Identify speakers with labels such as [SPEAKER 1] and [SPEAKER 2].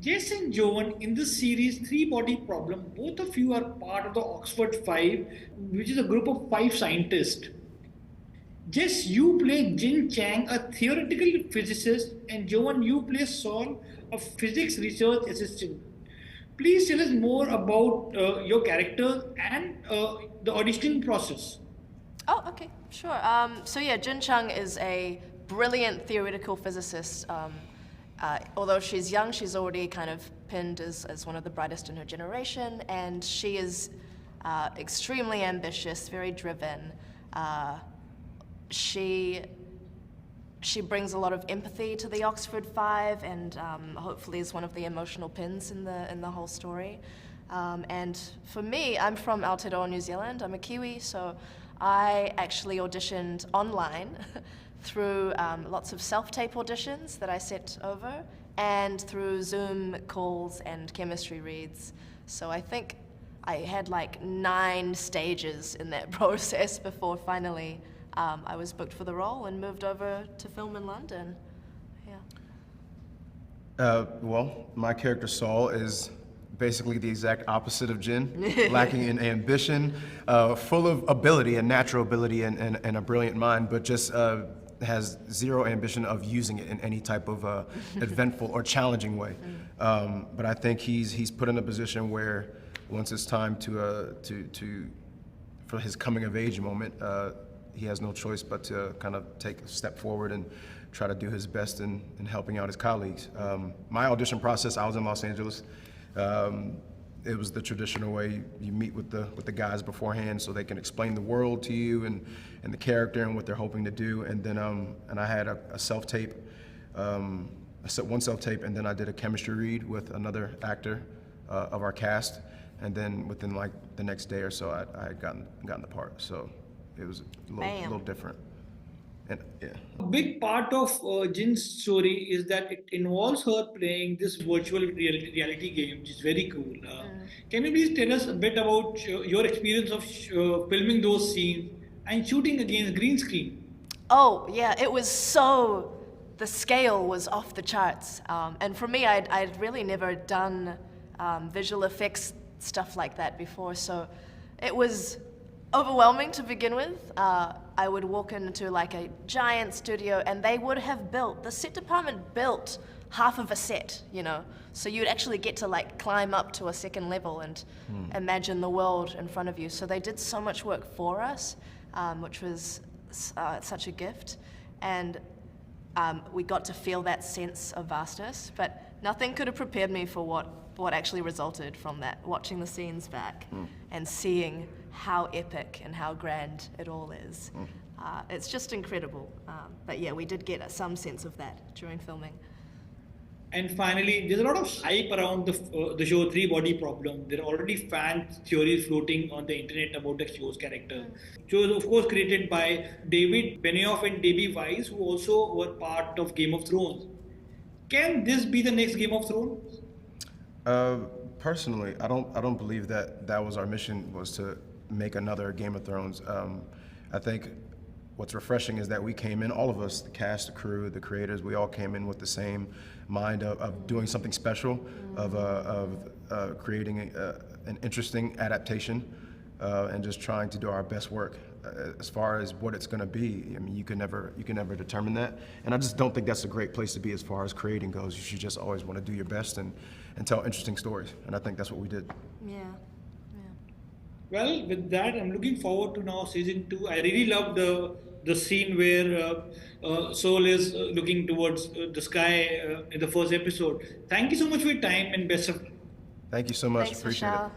[SPEAKER 1] Jess and Jovan in this series, Three Body Problem, both of you are part of the Oxford Five, which is a group of five scientists. Jess, you play Jin Chang, a theoretical physicist, and Jovan, you play Saul, a physics research assistant. Please tell us more about your characters and the auditioning process.
[SPEAKER 2] Oh, okay, sure. So yeah, Jin Chung is a brilliant theoretical physicist. Although she's young, she's already kind of pinned as one of the brightest in her generation, and she is extremely ambitious, very driven. She brings a lot of empathy to the Oxford Five, and hopefully is one of the emotional pins in the whole story. And for me, I'm from Aotearoa, New Zealand. I'm a Kiwi, so I actually auditioned online through lots of self-tape auditions that I sent over, and through Zoom calls and chemistry reads. So I think I had like 9 stages in that process before finally I was booked for the role and moved over to film in London. Yeah.
[SPEAKER 3] Well, my character Saul is basically the exact opposite of Jin, lacking in ambition, full of ability and natural ability and a brilliant mind, but just has zero ambition of using it in any type of eventful or challenging way. But I think he's put in a position where once it's time for his coming of age moment, he has no choice but to kind of take a step forward and try to do his best in helping out his colleagues. My audition process, I was in Los Angeles. It was the traditional way. You meet with the guys beforehand so they can explain the world to you and the character and what they're hoping to do. And then and I had a self-tape, one self-tape, and then I did a chemistry read with another actor of our cast. And then within like the next day or so, I had gotten the part. So it was a little different. And yeah.
[SPEAKER 1] A big part of Jin's story is that it involves her playing this virtual reality game, which is very cool. Can you please tell us a bit about your experience of filming those scenes and shooting against green screen?
[SPEAKER 2] Oh, yeah, the scale was off the charts. And for me, I'd really never done visual effects stuff like that before, so it was overwhelming to begin with. I would walk into like a giant studio and the set department built half of a set, so you'd actually get to like climb up to a second level and imagine the world in front of you. So they did so much work for us, which was such a gift, and we got to feel that sense of vastness, but nothing could have prepared me for what actually resulted from that, watching the scenes back and seeing how epic and how grand it all is. It's just incredible. But yeah, we did get some sense of that during filming.
[SPEAKER 1] And finally, there's a lot of hype around the show Three Body Problem. There are already fan theories floating on the internet about the show's character. Show is of course created by David Benioff and D, Weiss, who also were part of Game of Thrones. Can this be the next Game of Thrones?
[SPEAKER 3] Personally, I don't believe that was our mission, was to make another Game of Thrones. I think what's refreshing is that we came in, all of us, the cast, the crew, the creators, we all came in with the same mind of doing something special, of creating an interesting adaptation, and just trying to do our best work. As far as what it's going to be, I mean, you can never determine that, and I just don't think that's a great place to be as far as creating goes. You should just always want to do your best and tell interesting stories, and I think that's what we did.
[SPEAKER 2] Yeah.
[SPEAKER 1] Well, with that, I'm looking forward to now season 2. I really love the scene where Saul is looking towards the sky in the first episode. Thank you so much for your time and best of luck.
[SPEAKER 3] Thank you so much.
[SPEAKER 2] Thanks,
[SPEAKER 3] Appreciate it.
[SPEAKER 2] Vishal.